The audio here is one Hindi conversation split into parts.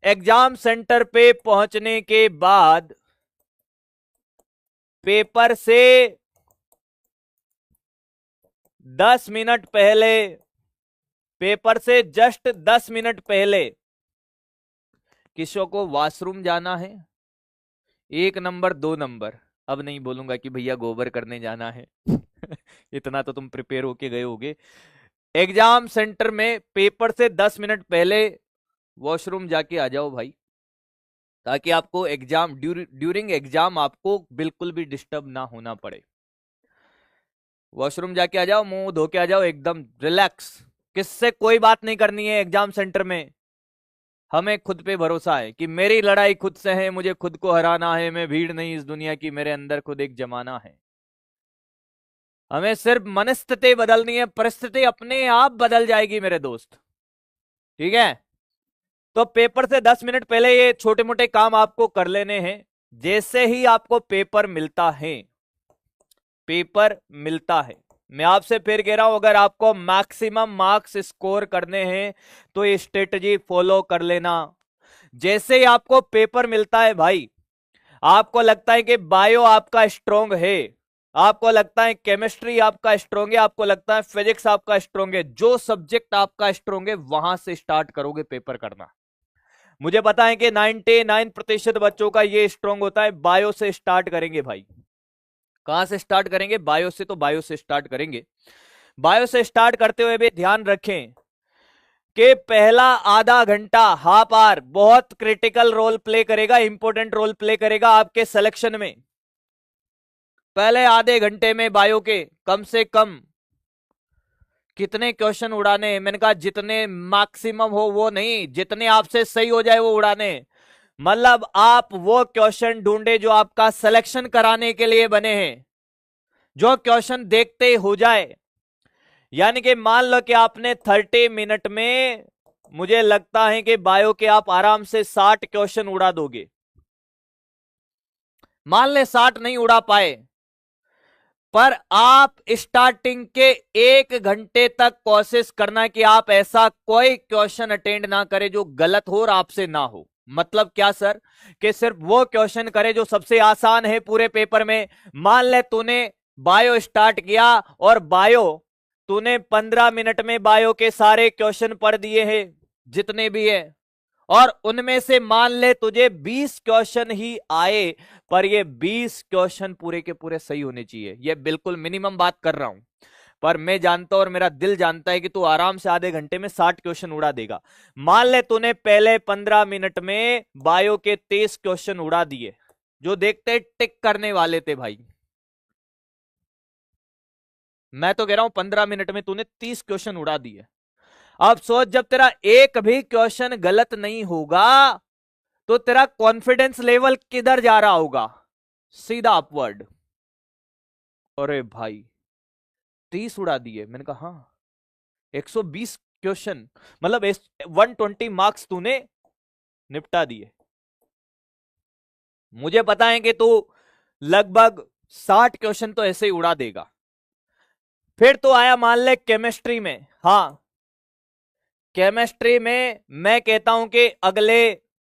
एग्जाम सेंटर पे पहुंचने के बाद पेपर से 10 मिनट पहले, पेपर से जस्ट 10 मिनट पहले किसी को वॉशरूम जाना है, 1 नंबर 2 नंबर, अब नहीं बोलूंगा कि भैया गोबर करने जाना है इतना तो तुम प्रिपेयर होके गए होगे। एग्जाम सेंटर में पेपर से 10 मिनट पहले वॉशरूम जाके आ जाओ भाई, ताकि आपको एग्जाम ड्यूरिंग एग्जाम आपको बिल्कुल भी डिस्टर्ब ना होना पड़े। वॉशरूम जाके आ जाओ, मुंह धो के आ जाओ, एकदम रिलैक्स। किससे कोई बात नहीं करनी है एग्जाम सेंटर में। हमें खुद पे भरोसा है कि मेरी लड़ाई खुद से है, मुझे खुद को हराना है, मैं भीड़ नहीं इस दुनिया की, मेरे अंदर खुद एक जमाना है। हमें सिर्फ मनस्थिति बदलनी है, परिस्थिति अपने आप बदल जाएगी मेरे दोस्त, ठीक है। तो पेपर से 10 मिनट पहले ये छोटे मोटे काम आपको कर लेने हैं। जैसे ही आपको पेपर मिलता है, पेपर मिलता है, मैं आपसे फिर कह रहा हूं, अगर आपको मैक्सिमम मार्क्स स्कोर करने हैं तो ये स्ट्रेटजी फॉलो कर लेना। जैसे ही आपको पेपर मिलता है भाई, आपको लगता है कि बायो आपका स्ट्रोंग है, आपको लगता है केमिस्ट्री आपका स्ट्रोंग है, आपको लगता है फिजिक्स आपका स्ट्रोंग है, जो सब्जेक्ट आपका स्ट्रोंग है वहां से स्टार्ट करोगे पेपर करना। मुझे पता है कि 99% बच्चों का ये स्ट्रोंग होता है, बायो से स्टार्ट करेंगे भाई। कहां से स्टार्ट करेंगे? बायो से। तो बायो से स्टार्ट करेंगे। बायो से स्टार्ट करते हुए भी ध्यान रखें कि पहला आधा घंटा, हाफ आवर बहुत क्रिटिकल रोल प्ले करेगा, इंपॉर्टेंट रोल प्ले करेगा आपके सिलेक्शन में। पहले आधे घंटे में बायो के कम से कम कितने क्वेश्चन उड़ाने हैं? मैंने कहा जितने मैक्सिमम हो वो नहीं, जितने आपसे सही हो जाए वो उड़ाने। मतलब आप वो क्वेश्चन ढूंढे जो आपका सिलेक्शन कराने के लिए बने हैं, जो क्वेश्चन देखते हो जाए। यानी कि मान लो कि आपने 30 मिनट में, मुझे लगता है कि बायो के आप आराम से 60 क्वेश्चन उड़ा दोगे। मान ले 60 नहीं उड़ा पाए, पर आप स्टार्टिंग के 1 घंटे तक कोशिश करना कि आप ऐसा कोई क्वेश्चन अटेंड ना करें जो गलत हो और आपसे ना हो। मतलब क्या सर? कि सिर्फ वो क्वेश्चन करे जो सबसे आसान है पूरे पेपर में। मान ले तूने बायो स्टार्ट किया और बायो तूने 15 मिनट में बायो के सारे क्वेश्चन पढ़ दिए हैं जितने भी है, और उनमें से मान ले तुझे 20 क्वेश्चन ही आए, पर ये 20 क्वेश्चन पूरे के पूरे सही होने चाहिए। ये बिल्कुल मिनिमम बात कर रहा हूं, पर मैं जानता हूं और मेरा दिल जानता है कि तू आराम से आधे घंटे में 60 क्वेश्चन उड़ा देगा। मान ले तूने पहले 15 मिनट में बायो के 23 क्वेश्चन उड़ा दिए, जो देखते टिक करने वाले थे भाई। मैं तो कह रहा हूं 15 मिनट में तूने 30 क्वेश्चन उड़ा दिए। अब सोच, जब तेरा एक भी क्वेश्चन गलत नहीं होगा तो तेरा कॉन्फिडेंस लेवल किधर जा रहा होगा? सीधा अपवर्ड। अरे भाई 30 उड़ा दिए, मैंने कहा हाँ 120 क्वेश्चन, मतलब 120 मार्क्स तूने निपटा दिए। मुझे पता है कि तू लगभग 60 क्वेश्चन तो ऐसे ही उड़ा देगा। फिर तो आया मान ले केमिस्ट्री में। हाँ, केमिस्ट्री में मैं कहता हूं कि अगले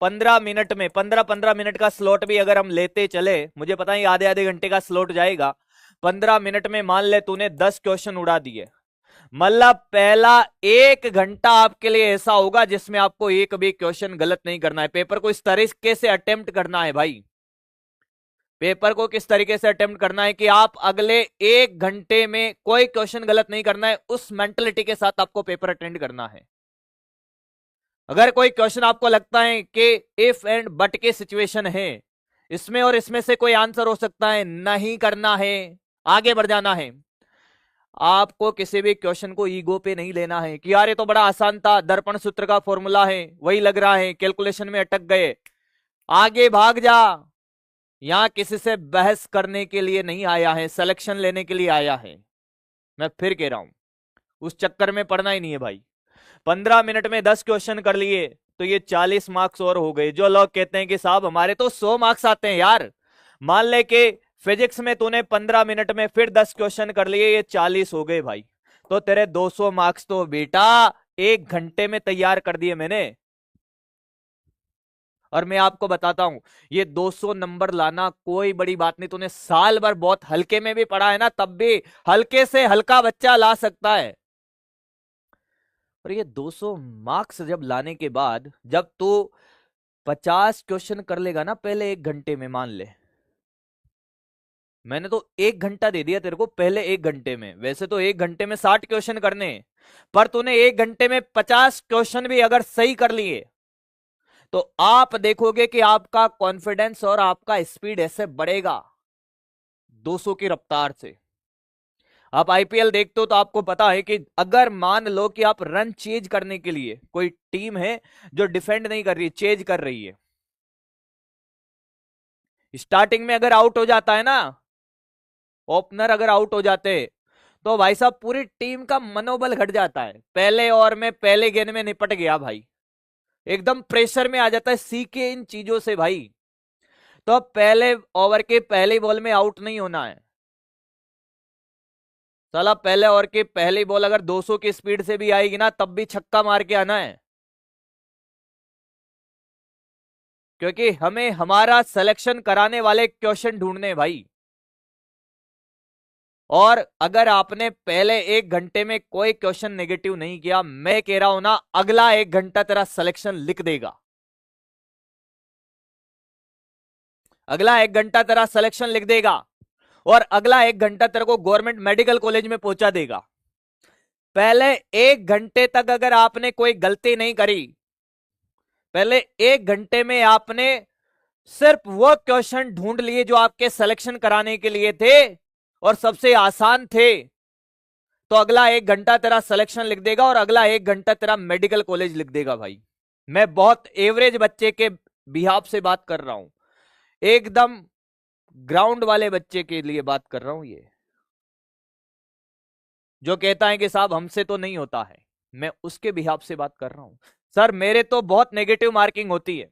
15 मिनट में, 15-15 मिनट का स्लॉट भी अगर हम लेते चले, मुझे पता है आधे आधे घंटे का स्लॉट जाएगा, 15 मिनट में मान ले तूने 10 क्वेश्चन उड़ा दिए। मतलब पहला 1 घंटा आपके लिए ऐसा होगा जिसमें आपको एक भी क्वेश्चन गलत नहीं करना है। पेपर को इस तरीके से अटेम्प्ट करना है भाई, पेपर को किस तरीके से अटेम्प्ट करना है कि आप अगले 1 घंटे में कोई क्वेश्चन गलत नहीं करना है। उस मेंटलिटी के साथ आपको पेपर अटेंड करना है। अगर कोई क्वेश्चन आपको लगता है कि इफ एंड बट के सिचुएशन है, इसमें और इसमें से कोई आंसर हो सकता है, नहीं करना है, आगे बढ़ जाना है। आपको किसी भी क्वेश्चन को ईगो पे नहीं लेना है कि यार ये तो बड़ा आसान था, दर्पण सूत्र का फॉर्मूला है वही लग रहा है, कैलकुलेशन में अटक गए, आगे भाग जा। यहां किसी से बहस करने के लिए नहीं आया है, सिलेक्शन लेने के लिए आया है। मैं फिर कह रहा हूं, उस चक्कर में पढ़ना ही नहीं है भाई। 15 मिनट में 10 क्वेश्चन कर लिए तो ये 40 मार्क्स और हो गए। जो लोग कहते हैं कि साहब हमारे तो 100 मार्क्स आते हैं यार, मान ले कि फिजिक्स में तूने 15 मिनट में फिर 10 क्वेश्चन कर लिए, ये 40 हो गए भाई। तो तेरे 200 मार्क्स तो बेटा 1 घंटे में तैयार कर दिए मैंने। और मैं आपको बताता हूं, ये 200 नंबर लाना कोई बड़ी बात नहीं। तूने साल भर बहुत हल्के में भी पढ़ा है ना, तब भी हल्के से हल्का बच्चा ला सकता है। और ये 200 मार्क्स जब लाने के बाद, जब तू 50 क्वेश्चन कर लेगा ना पहले 1 घंटे में, मान ले मैंने तो 1 घंटा दे दिया तेरे को पहले 1 घंटे में, वैसे तो 1 घंटे में 60 क्वेश्चन करने, पर तूने 1 घंटे में 50 क्वेश्चन भी अगर सही कर लिए, तो आप देखोगे कि आपका कॉन्फिडेंस और आपका स्पीड ऐसे बढ़ेगा 200 की रफ्तार से। आप आईपीएल देखते हो तो आपको पता है कि अगर मान लो कि आप रन चेज करने के लिए, कोई टीम है जो डिफेंड नहीं कर रही, चेज कर रही है, स्टार्टिंग में अगर आउट हो जाता है ना, ओपनर अगर आउट हो जाते, तो भाई साहब पूरी टीम का मनोबल घट जाता है। पहले ओवर में पहले गेंद में निपट गया भाई, एकदम प्रेशर में आ जाता है, सीखे इन चीजों से भाई। तो पहले ओवर के पहली बॉल में आउट नहीं होना है साला। पहले ओवर की पहली बॉल अगर 200 की स्पीड से भी आएगी ना, तब भी छक्का मार के आना है, क्योंकि हमें हमारा सिलेक्शन कराने वाले क्वेश्चन ढूंढने भाई। और अगर आपने पहले 1 घंटे में कोई क्वेश्चन नेगेटिव नहीं किया, मैं कह रहा हूं ना, अगला 1 घंटा तेरा सिलेक्शन लिख देगा। अगला 1 घंटा तेरा सिलेक्शन लिख देगा, और अगला 1 घंटा तेरे को गवर्नमेंट मेडिकल कॉलेज में पहुंचा देगा। पहले 1 घंटे तक अगर आपने कोई गलती नहीं करी, पहले 1 घंटे में आपने सिर्फ वो क्वेश्चन ढूंढ लिए जो आपके सिलेक्शन कराने के लिए थे और सबसे आसान थे, तो अगला 1 घंटा तेरा सिलेक्शन लिख देगा और अगला 1 घंटा तेरा मेडिकल कॉलेज लिख देगा भाई। मैं बहुत एवरेज बच्चे के बिहाफ से बात कर रहा हूं, एकदम ग्राउंड वाले बच्चे के लिए बात कर रहा हूं, ये जो कहता है कि साहब हमसे तो नहीं होता है, मैं उसके बिहाफ से बात कर रहा हूं। सर मेरे तो बहुत नेगेटिव मार्किंग होती है।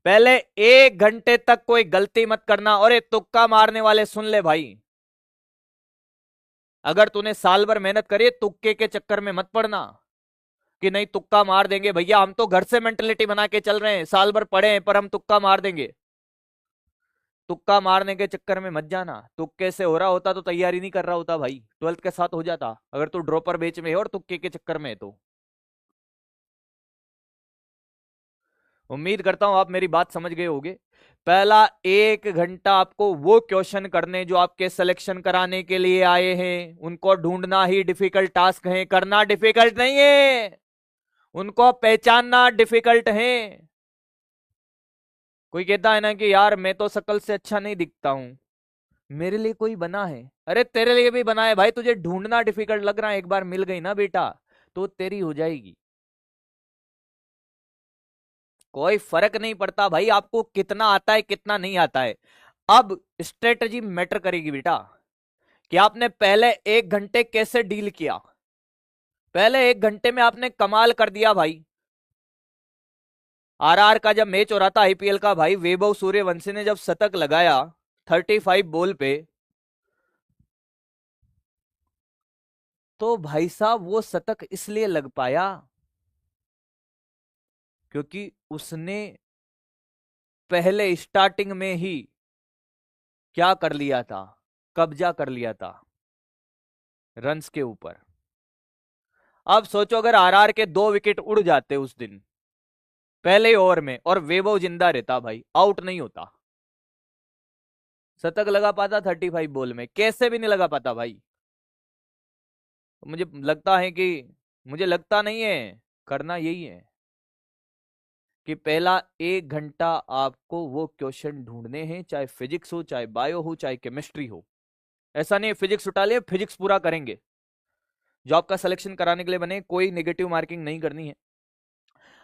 पहले 1 घंटे तक कोई गलती मत करना। और ये तुक्का मारने वाले सुन ले भाई, अगर तूने साल भर मेहनत करी, तुक्के के चक्कर में मत पड़ना कि नहीं तुक्का मार देंगे भैया। हम तो घर से मेंटेलिटी बना के चल रहे हैं, साल भर पढ़े हैं पर हम तुक्का मार देंगे। तुक्का मारने के चक्कर में मत जाना। तुक्के से हो रहा होता तो तैयारी नहीं कर रहा होता भाई, 12th के साथ हो जाता। अगर तू ड्रॉपर बेच में है और तुक्के के चक्कर में है तो उम्मीद करता हूं आप मेरी बात समझ गए होंगे। पहला 1 घंटा आपको वो क्वेश्चन करने जो आपके सिलेक्शन कराने के लिए आए हैं, उनको ढूंढना ही डिफिकल्ट टास्क है, करना डिफिकल्ट नहीं है, उनको पहचानना डिफिकल्ट है। कोई कहता है ना कि यार मैं तो शक्ल से अच्छा नहीं दिखता हूं, मेरे लिए कोई बना है। अरे तेरे लिए भी बना है भाई, तुझे ढूंढना डिफिकल्ट लग रहा है, एक बार मिल गई ना बेटा तो तेरी हो जाएगी। कोई फर्क नहीं पड़ता भाई आपको कितना आता है कितना नहीं आता है। अब स्ट्रेटजी मैटर करेगी बेटा, कि आपने पहले 1 घंटे कैसे डील किया। पहले 1 घंटे में आपने कमाल कर दिया भाई। आरआर का जब मैच हो रहा था आईपीएल का भाई, वैभव सूर्यवंशी ने जब शतक लगाया 35 बॉल पे, तो भाई साहब वो शतक इसलिए लग पाया क्योंकि उसने पहले स्टार्टिंग में ही क्या कर लिया था, कब्जा कर लिया था रन्स के ऊपर। अब सोचो अगर आरआर के 2 विकेट उड़ जाते उस दिन पहले ओवर में, और वैभव जिंदा रहता भाई, आउट नहीं होता, शतक लगा पाता 35 बॉल में? कैसे भी नहीं लगा पाता भाई। मुझे लगता है कि, मुझे लगता नहीं है, करना यही है कि पहला 1 घंटा आपको वो क्वेश्चन ढूंढने हैं, चाहे फिजिक्स हो, चाहे बायो हो, चाहे केमिस्ट्री हो। ऐसा नहीं है फिजिक्स उठा लिया फिजिक्स पूरा करेंगे, जो आपका सिलेक्शन कराने के लिए बने, कोई नेगेटिव मार्किंग नहीं करनी है।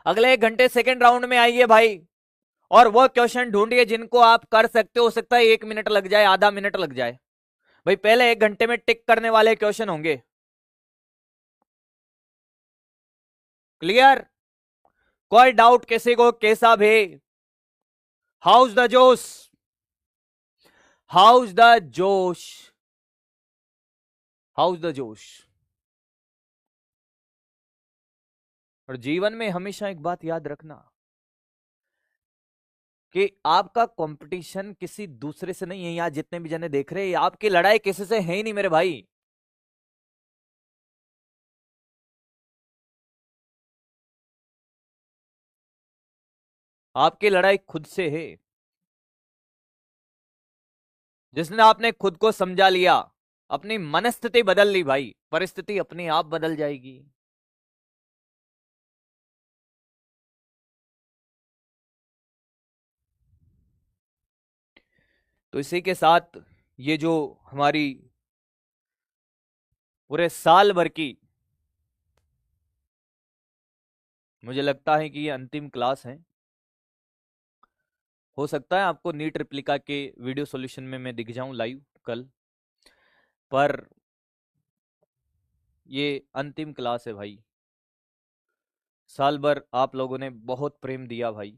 अगले 1 घंटे सेकेंड राउंड में आइए भाई, और वो क्वेश्चन ढूंढिए जिनको आप कर सकते हो सकता है 1 मिनट लग जाए, आधा मिनट लग जाए भाई, पहले 1 घंटे में टिक करने वाले क्वेश्चन होंगे। क्लियर? कोई डाउट किसी को कैसा भी? हाउस द जोश, हाउस द जोश, हाउस द जोश। और जीवन में हमेशा एक बात याद रखना, कि आपका कंपटीशन किसी दूसरे से नहीं है। यहाँ जितने भी जने देख रहे हैं, आपकी लड़ाई किसी से है ही नहीं मेरे भाई। आपकी लड़ाई खुद से है। जिसने आपने खुद को समझा लिया, अपनी मनस्थिति बदल ली भाई, परिस्थिति अपने आप बदल जाएगी। तो इसी के साथ ये जो हमारी पूरे साल भर की, मुझे लगता है कि ये अंतिम क्लास है। हो सकता है आपको नीट रिप्लिका के वीडियो सॉल्यूशन में मैं दिख जाऊं लाइव कल, पर ये अंतिम क्लास है भाई। साल भर आप लोगों ने बहुत प्रेम दिया भाई,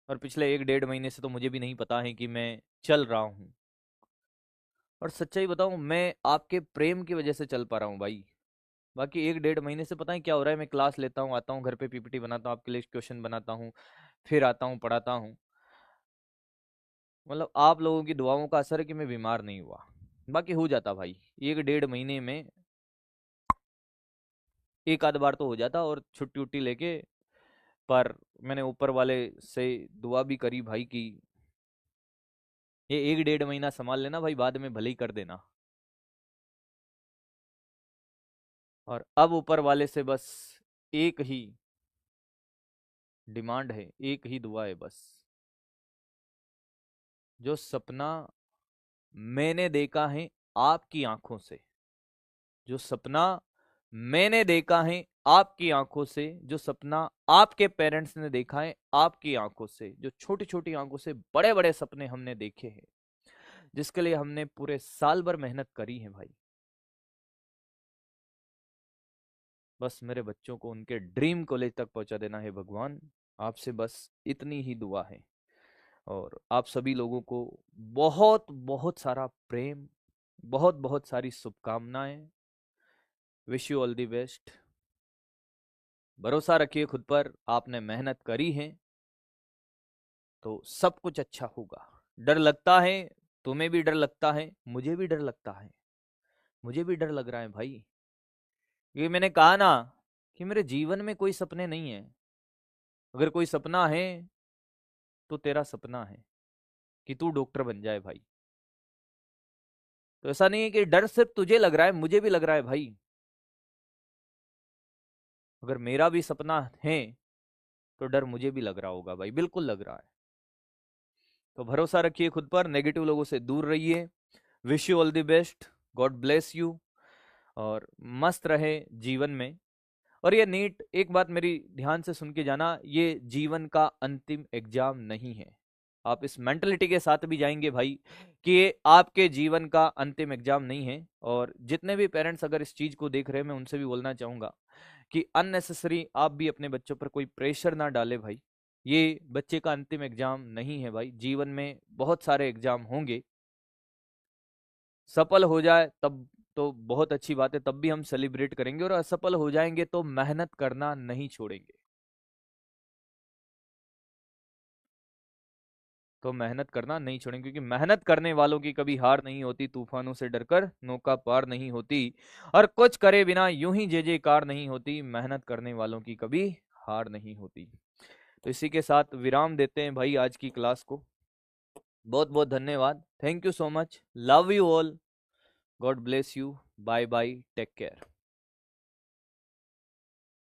और पिछले 1 डेढ़ महीने से तो मुझे भी नहीं पता है कि मैं चल रहा हूं। और सच्चाई बताऊं, मैं आपके प्रेम की वजह से चल पा रहा हूं भाई। बाकी 1 डेढ़ महीने से पता है क्या हो रहा है, मैं क्लास लेता हूँ, आता हूँ घर पे, पीपीटी बनाता हूँ, आपके लिए क्वेश्चन बनाता हूँ, फिर आता हूँ पढ़ाता हूँ। मतलब आप लोगों की दुआओं का असर है कि मैं बीमार नहीं हुआ। बाकी हो जाता भाई, 1 डेढ़ महीने में एक आध बार तो हो जाता, और छुट्टी उट्टी लेके। पर मैंने ऊपर वाले से दुआ भी करी भाई कि ये 1 डेढ़ महीना संभाल लेना भाई, बाद में भले ही कर देना। और अब ऊपर वाले से बस एक ही डिमांड है, एक ही दुआ है बस। जो सपना मैंने देखा है आपकी आंखों से, जो सपना मैंने देखा है आपकी आंखों से, जो सपना आपके पेरेंट्स ने देखा है आपकी आंखों से, जो छोटी छोटी आंखों से बड़े बड़े सपने हमने देखे हैं, जिसके लिए हमने पूरे साल भर मेहनत करी है भाई, बस मेरे बच्चों को उनके ड्रीम कॉलेज तक पहुंचा देना है भगवान। आपसे बस इतनी ही दुआ है। और आप सभी लोगों को बहुत बहुत सारा प्रेम, बहुत बहुत सारी शुभकामनाएं। Wish you all the best. भरोसा रखिए खुद पर, आपने मेहनत करी है तो सब कुछ अच्छा होगा। डर लगता है, तुम्हें भी डर लगता है, मुझे भी डर लगता है, मुझे भी डर लग रहा है भाई। ये मैंने कहा ना कि मेरे जीवन में कोई सपने नहीं है। अगर कोई सपना है तो तेरा सपना है कि तू डॉक्टर बन जाए भाई। तो ऐसा नहीं है कि डर सिर्फ तुझे लग रहा है, मुझे भी लग रहा है भाई। अगर मेरा भी सपना है तो डर मुझे भी लग रहा होगा भाई, बिल्कुल लग रहा है। तो भरोसा रखिए खुद पर, नेगेटिव लोगों से दूर रहिए। Wish you all the best, God bless you, और मस्त रहे जीवन में। और ये नीट, एक बात मेरी ध्यान से सुन के जाना, ये जीवन का अंतिम एग्जाम नहीं है। आप इस मेंटलिटी के साथ भी जाएंगे भाई कि ये आपके जीवन का अंतिम एग्जाम नहीं है। और जितने भी पेरेंट्स अगर इस चीज को देख रहे हैं, मैं उनसे भी बोलना चाहूंगा कि अननेसेसरी आप भी अपने बच्चों पर कोई प्रेशर ना डाले भाई। ये बच्चे का अंतिम एग्जाम नहीं है भाई, जीवन में बहुत सारे एग्जाम होंगे। सफल हो जाए तब तो बहुत अच्छी बात है, तब भी हम सेलिब्रेट करेंगे, और असफल हो जाएंगे तो मेहनत करना नहीं छोड़ेंगे। तो मेहनत करना नहीं छोड़ेंगे, क्योंकि मेहनत करने वालों की कभी हार नहीं होती, तूफानों से डरकर नौका पार नहीं होती, और कुछ करे बिना यूं ही जय जयकार नहीं होती, मेहनत करने वालों की कभी हार नहीं होती। तो इसी के साथ विराम देते हैं भाई आज की क्लास को। बहुत बहुत धन्यवाद, thank you so much, love you all, God bless you, bye bye, take care.